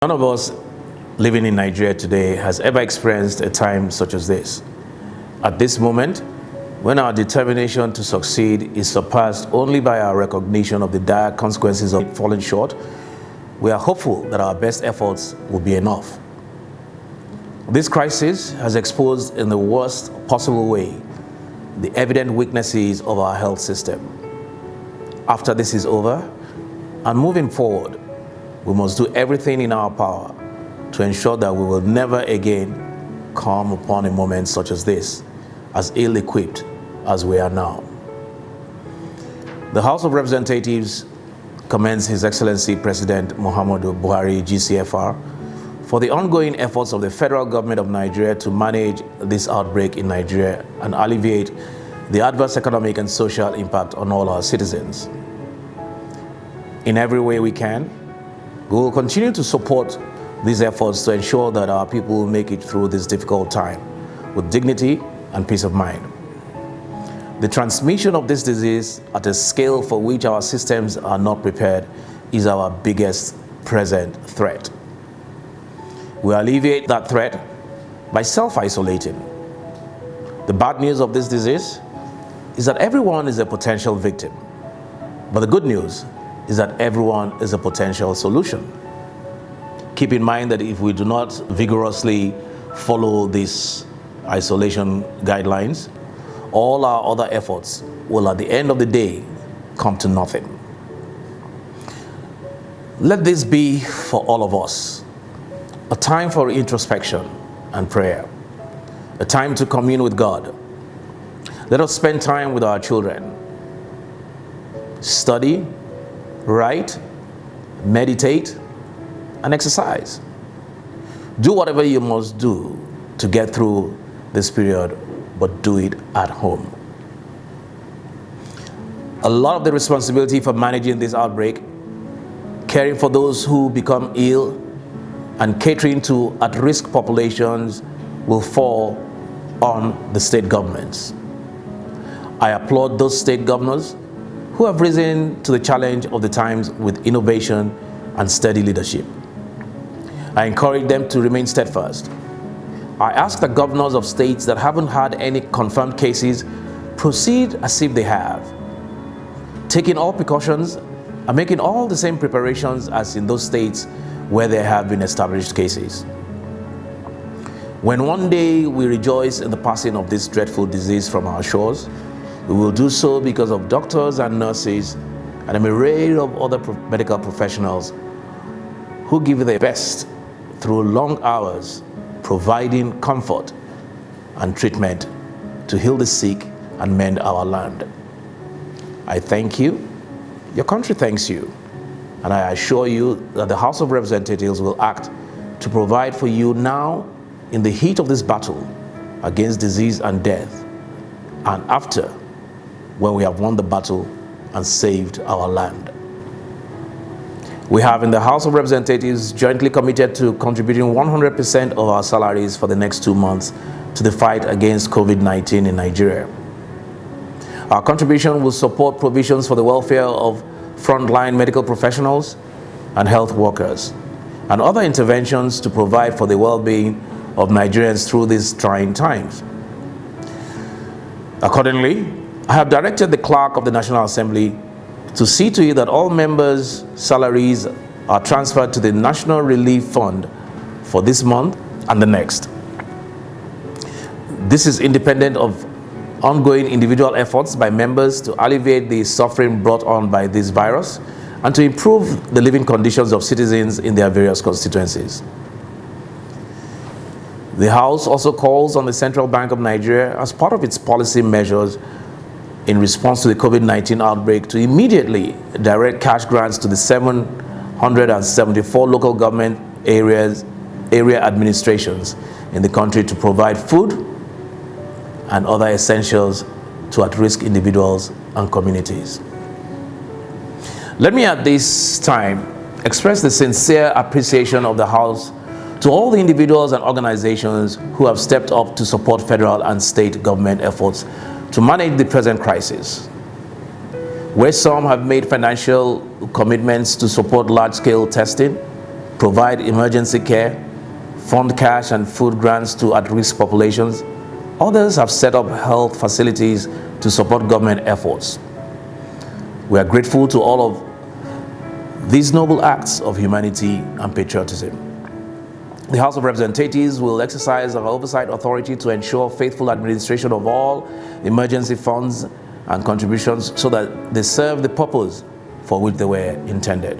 None of us living in Nigeria today has ever experienced a time such as this. At this moment, when our determination to succeed is surpassed only by our recognition of the dire consequences of falling short, we are hopeful that our best efforts will be enough. This crisis has exposed in the worst possible way the evident weaknesses of our health system. After this is over, and moving forward, we must do everything in our power to ensure that we will never again come upon a moment such as this, as ill-equipped as we are now. The House of Representatives commends His Excellency President Muhammadu Buhari, GCFR, for the ongoing efforts of the federal government of Nigeria to manage this outbreak in Nigeria and alleviate the adverse economic and social impact on all our citizens. In every way we can, we will continue to support these efforts to ensure that our people will make it through this difficult time with dignity and peace of mind. The transmission of this disease at a scale for which our systems are not prepared is our biggest present threat. We alleviate that threat by self-isolating. The bad news of this disease is that everyone is a potential victim. But the good news is that everyone is a potential solution. Keep in mind that if we do not vigorously follow these isolation guidelines, all our other efforts will at the end of the day come to nothing. Let this be for all of us a time for introspection and prayer, a time to commune with God. Let us spend time with our children, study, write, meditate, and exercise. Do whatever you must do to get through this period, but do it at home. A lot of the responsibility for managing this outbreak, caring for those who become ill, and catering to at-risk populations will fall on the state governments. I applaud those state governors who have risen to the challenge of the times with innovation and steady leadership. I encourage them to remain steadfast. I ask the governors of states that haven't had any confirmed cases proceed as if they have, taking all precautions and making all the same preparations as in those states where there have been established cases. When one day we rejoice in the passing of this dreadful disease from our shores, we will do so because of doctors and nurses and a myriad of other medical professionals who give their best through long hours, providing comfort and treatment to heal the sick and mend our land. I thank you, your country thanks you, and I assure you that the House of Representatives will act to provide for you now in the heat of this battle against disease and death, and after, when we have won the battle and saved our land. We have in the House of Representatives jointly committed to contributing 100% of our salaries for the next 2 months to the fight against COVID-19 in Nigeria. Our contribution will support provisions for the welfare of frontline medical professionals and health workers, and other interventions to provide for the well-being of Nigerians through these trying times. Accordingly, I have directed the Clerk of the National Assembly to see to it that all members' salaries are transferred to the National Relief Fund for this month and the next. This is independent of ongoing individual efforts by members to alleviate the suffering brought on by this virus and to improve the living conditions of citizens in their various constituencies. The House also calls on the Central Bank of Nigeria, as part of its policy measures in response to the COVID-19 outbreak, to immediately direct cash grants to the 774 local government area administrations in the country to provide food and other essentials to at-risk individuals and communities. Let me at this time express the sincere appreciation of the House to all the individuals and organizations who have stepped up to support federal and state government efforts to manage the present crisis. Where some have made financial commitments to support large-scale testing, provide emergency care, fund cash and food grants to at-risk populations. Others have set up health facilities to support government efforts. We are grateful to all of these noble acts of humanity and patriotism. The House of Representatives will exercise our oversight authority to ensure faithful administration of all emergency funds and contributions so that they serve the purpose for which they were intended.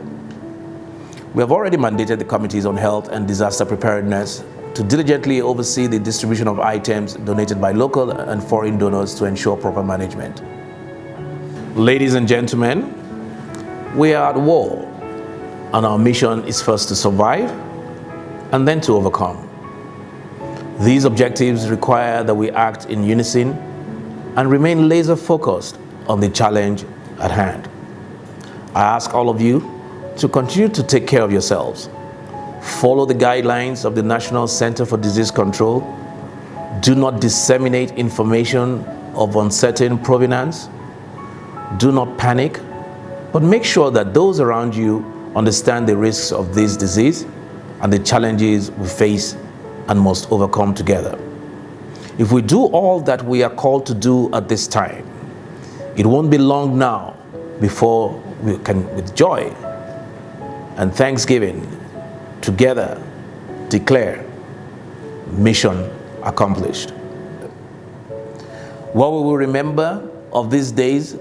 We have already mandated the Committees on Health and Disaster Preparedness to diligently oversee the distribution of items donated by local and foreign donors to ensure proper management. Ladies and gentlemen, we are at war, and our mission is first to survive and then to overcome. These objectives require that we act in unison and remain laser focused on the challenge at hand. I ask all of you to continue to take care of yourselves. Follow the guidelines of the National Center for Disease Control. Do not disseminate information of uncertain provenance. Do not panic, but make sure that those around you understand the risks of this disease and the challenges we face and must overcome together. If we do all that we are called to do at this time, it won't be long now before we can, with joy and thanksgiving, together declare mission accomplished. What we will remember of these days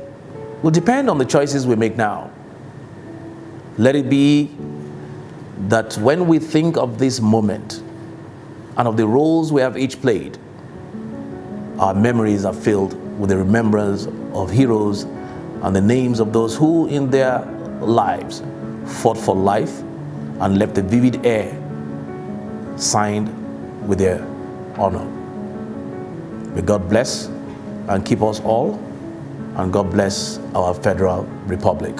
will depend on the choices we make now. Let it be that when we think of this moment and of the roles we have each played, our memories are filled with the remembrance of heroes and the names of those who in their lives fought for life and left a vivid air signed with their honor. May God bless and keep us all, and God bless our Federal Republic.